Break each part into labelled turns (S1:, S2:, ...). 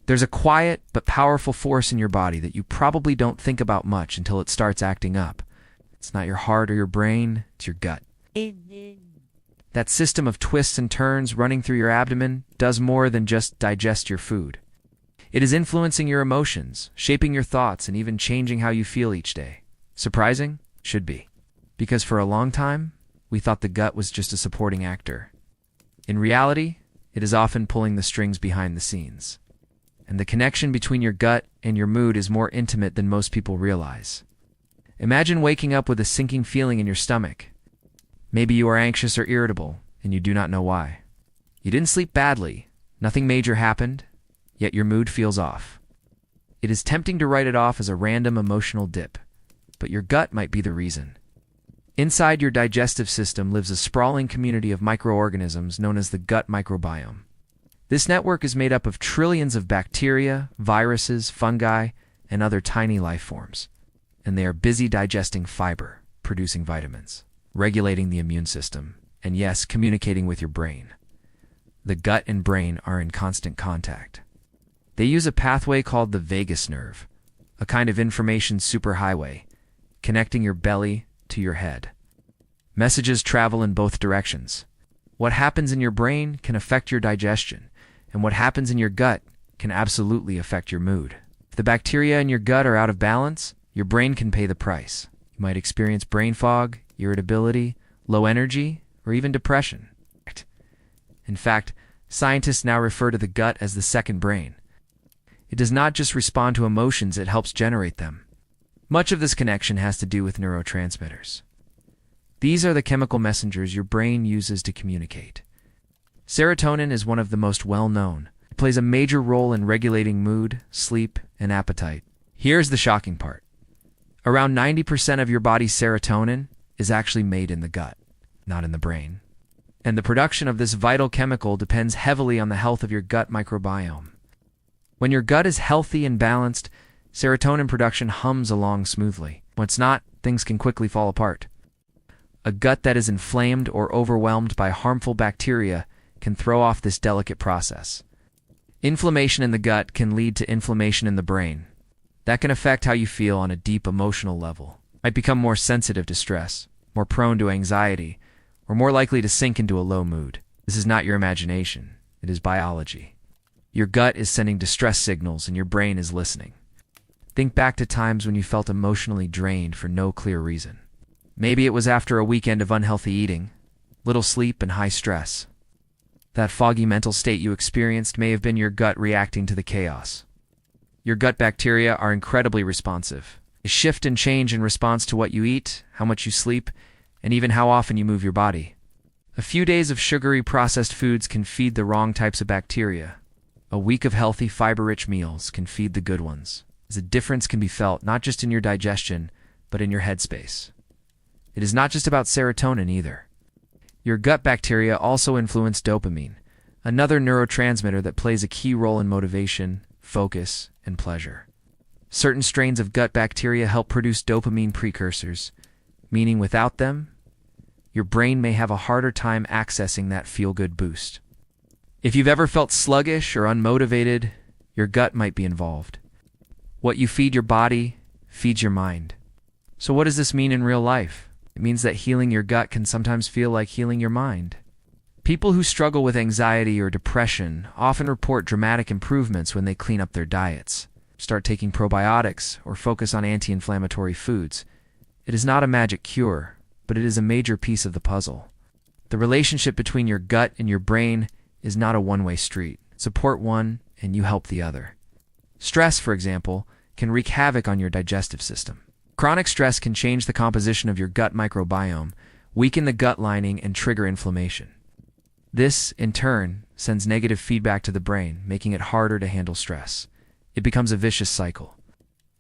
S1: There's a quiet but powerful force in your body that you probably don't think about much until it starts acting up. It's not your heart or your brain, it's your gut. That system of twists and turns running through your abdomen does more than just digest your food. It is influencing your emotions, shaping your thoughts, and even changing how you feel each day. Surprising? Should be. Because for a long time, we thought the gut was just a supporting actor. In reality, it is often pulling the strings behind the scenes. And the connection between your gut and your mood is more intimate than most people realize. Imagine waking up with a sinking feeling in your stomach. Maybe you are anxious or irritable, and you do not know why. You didn't sleep badly, nothing major happened, yet your mood feels off. It is tempting to write it off as a random emotional dip, but your gut might be the reason. Inside your digestive system lives a sprawling community of microorganisms known as the gut microbiome. This network is made up of trillions of bacteria, viruses, fungi, and other tiny life forms, and they are busy digesting fiber, producing vitamins, regulating the immune system, and yes, communicating with your brain. The gut and brain are in constant contact. They use a pathway called the vagus nerve, a kind of information superhighway, connecting your belly to your head. Messages travel in both directions. What happens in your brain can affect your digestion, and what happens in your gut can absolutely affect your mood. If the bacteria in your gut are out of balance, your brain can pay the price. You might experience brain fog, irritability, low energy, or even depression. In fact, scientists now refer to the gut as the second brain. It does not just respond to emotions, it helps generate them. Much of this connection has to do with neurotransmitters. These are the chemical messengers your brain uses to communicate. Serotonin is one of the most well-known. It plays a major role in regulating mood, sleep, and appetite. Here's the shocking part. Around 90% of your body's serotonin is actually made in the gut, not in the brain. And the production of this vital chemical depends heavily on the health of your gut microbiome. When your gut is healthy and balanced, serotonin production hums along smoothly. When it's not, things can quickly fall apart. A gut that is inflamed or overwhelmed by harmful bacteria can throw off this delicate process. Inflammation in the gut can lead to inflammation in the brain. That can affect how you feel on a deep emotional level. You might become more sensitive to stress, more prone to anxiety, or more likely to sink into a low mood. This is not your imagination. It is biology. Your gut is sending distress signals and your brain is listening. Think back to times when you felt emotionally drained for no clear reason. Maybe it was after a weekend of unhealthy eating, little sleep, and high stress. That foggy mental state you experienced may have been your gut reacting to the chaos. Your gut bacteria are incredibly responsive. They shift and change in response to what you eat, how much you sleep, and even how often you move your body. A few days of sugary processed foods can feed the wrong types of bacteria. A week of healthy, fiber-rich meals can feed the good ones. The difference can be felt not just in your digestion, but in your headspace. It is not just about serotonin either. Your gut bacteria also influence dopamine, another neurotransmitter that plays a key role in motivation, focus, and pleasure. Certain strains of gut bacteria help produce dopamine precursors, meaning without them, your brain may have a harder time accessing that feel-good boost. If you've ever felt sluggish or unmotivated, your gut might be involved. What you feed your body feeds your mind. So what does this mean in real life? It means that healing your gut can sometimes feel like healing your mind. People who struggle with anxiety or depression often report dramatic improvements when they clean up their diets, start taking probiotics, or focus on anti-inflammatory foods. It is not a magic cure, but it is a major piece of the puzzle. The relationship between your gut and your brain is not a one-way street. Support one, and you help the other. Stress, for example, can wreak havoc on your digestive system. Chronic stress can change the composition of your gut microbiome, weaken the gut lining, and trigger inflammation. This, in turn, sends negative feedback to the brain, making it harder to handle stress. It becomes a vicious cycle.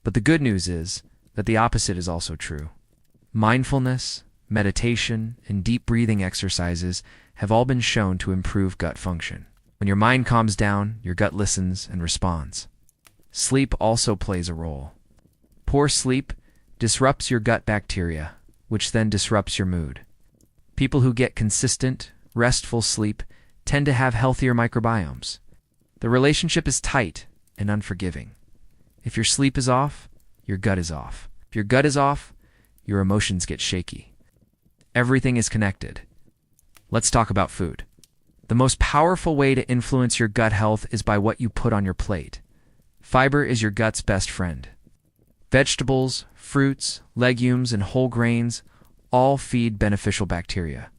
S1: But the good news is that the opposite is also true. Mindfulness, meditation, and deep breathing exercises have all been shown to improve gut function. When your mind calms down, your gut listens and responds. Sleep also plays a role. Poor sleep disrupts your gut bacteria, which then disrupts your mood. People who get consistent, restful sleep tend to have healthier microbiomes. The relationship is tight, and unforgiving. If your sleep is off, your gut is off. If your gut is off, your emotions get shaky. Everything is connected. Let's talk about food. The most powerful way to influence your gut health is by what you put on your plate. Fiber is your gut's best friend. Vegetables, fruits, legumes, and whole grains all feed beneficial bacteria.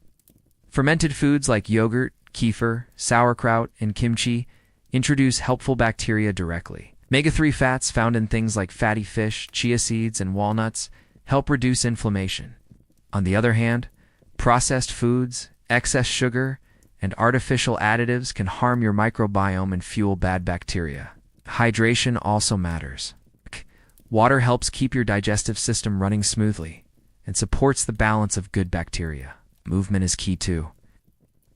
S1: Fermented foods like yogurt, kefir, sauerkraut, and kimchi introduce helpful bacteria directly. Omega-3 fats found in things like fatty fish, chia seeds, and walnuts help reduce inflammation. On the other hand, processed foods, excess sugar, and artificial additives can harm your microbiome and fuel bad bacteria. Hydration also matters. Water helps keep your digestive system running smoothly and supports the balance of good bacteria. Movement is key too.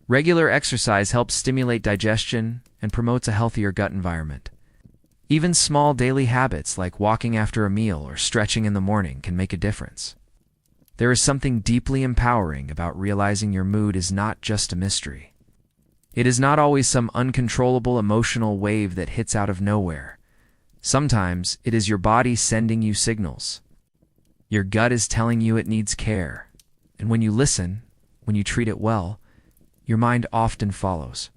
S1: Regular exercise helps stimulate digestion and promotes a healthier gut environment. Even small daily habits like walking after a meal or stretching in the morning can make a difference. There is something deeply empowering about realizing your mood is not just a mystery. It is not always some uncontrollable emotional wave that hits out of nowhere. Sometimes it is your body sending you signals. Your gut is telling you it needs care. And when you listen, when you treat it well, your mind often follows.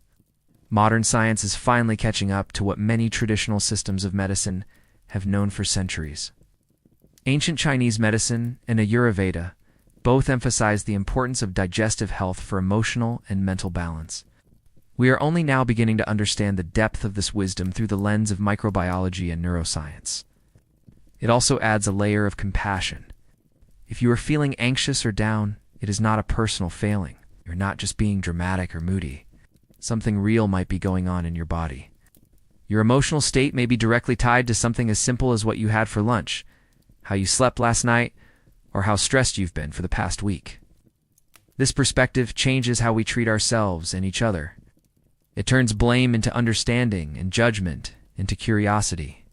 S1: Modern science is finally catching up to what many traditional systems of medicine have known for centuries. Ancient Chinese medicine and Ayurveda both emphasize the importance of digestive health for emotional and mental balance. We are only now beginning to understand the depth of this wisdom through the lens of microbiology and neuroscience. It also adds a layer of compassion. If you are feeling anxious or down, it is not a personal failing. You're not just being dramatic or moody. Something real might be going on in your body. Your emotional state may be directly tied to something as simple as what you had for lunch, how you slept last night, or how stressed you've been for the past week. This perspective changes how we treat ourselves and each other. It turns blame into understanding and judgment into curiosity.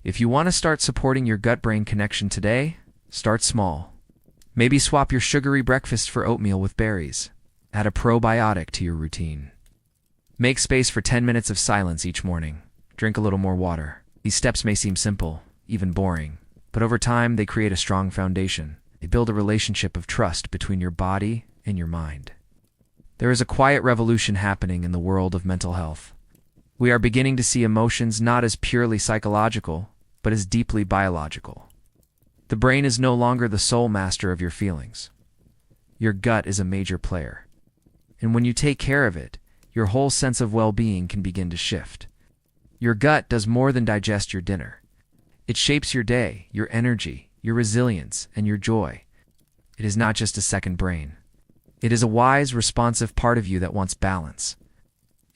S1: If you want to start supporting your gut-brain connection today, start small. Maybe swap your sugary breakfast for oatmeal with berries. Add a probiotic to your routine. Make space for 10 minutes of silence each morning. Drink a little more water. These steps may seem simple, even boring, but over time they create a strong foundation. They build a relationship of trust between your body and your mind. There is a quiet revolution happening in the world of mental health. We are beginning to see emotions not as purely psychological, but as deeply biological. The brain is no longer the sole master of your feelings. Your gut is a major player. And when you take care of it, your whole sense of well-being can begin to shift. Your gut does more than digest your dinner. It shapes your day, your energy, your resilience, and your joy. It is not just a second brain. It is a wise, responsive part of you that wants balance.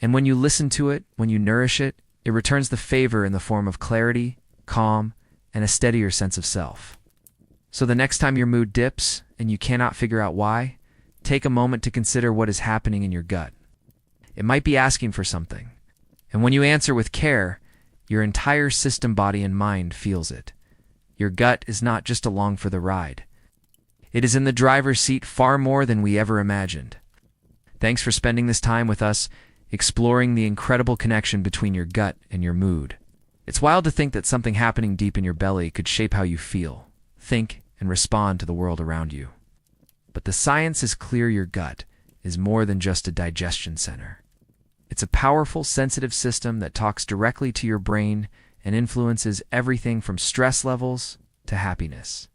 S1: And when you listen to it, when you nourish it, it returns the favor in the form of clarity, calm, and a steadier sense of self. So the next time your mood dips and you cannot figure out why, take a moment to consider what is happening in your gut. It might be asking for something. And when you answer with care, your entire system, body, and mind feels it. Your gut is not just along for the ride. It is in the driver's seat far more than we ever imagined. Thanks for spending this time with us, exploring the incredible connection between your gut and your mood. It's wild to think that something happening deep in your belly could shape how you feel, think, and respond to the world around you. But the science is clear: your gut is more than just a digestion center. It's a powerful, sensitive system that talks directly to your brain and influences everything from stress levels to happiness.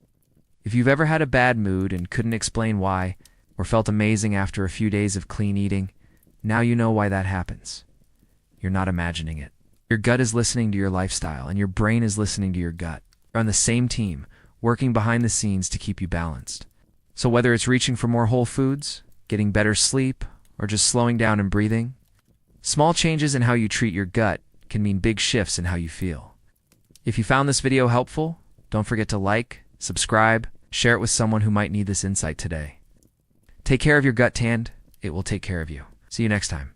S1: If you've ever had a bad mood and couldn't explain why, or felt amazing after a few days of clean eating, now you know why that happens. You're not imagining it. Your gut is listening to your lifestyle, and your brain is listening to your gut. You're on the same team, working behind the scenes to keep you balanced. So whether it's reaching for more whole foods, getting better sleep, or just slowing down and breathing, small changes in how you treat your gut can mean big shifts in how you feel. If you found this video helpful, don't forget to like, subscribe, share it with someone who might need this insight today. Take care of your gut, and it will take care of you. See you next time.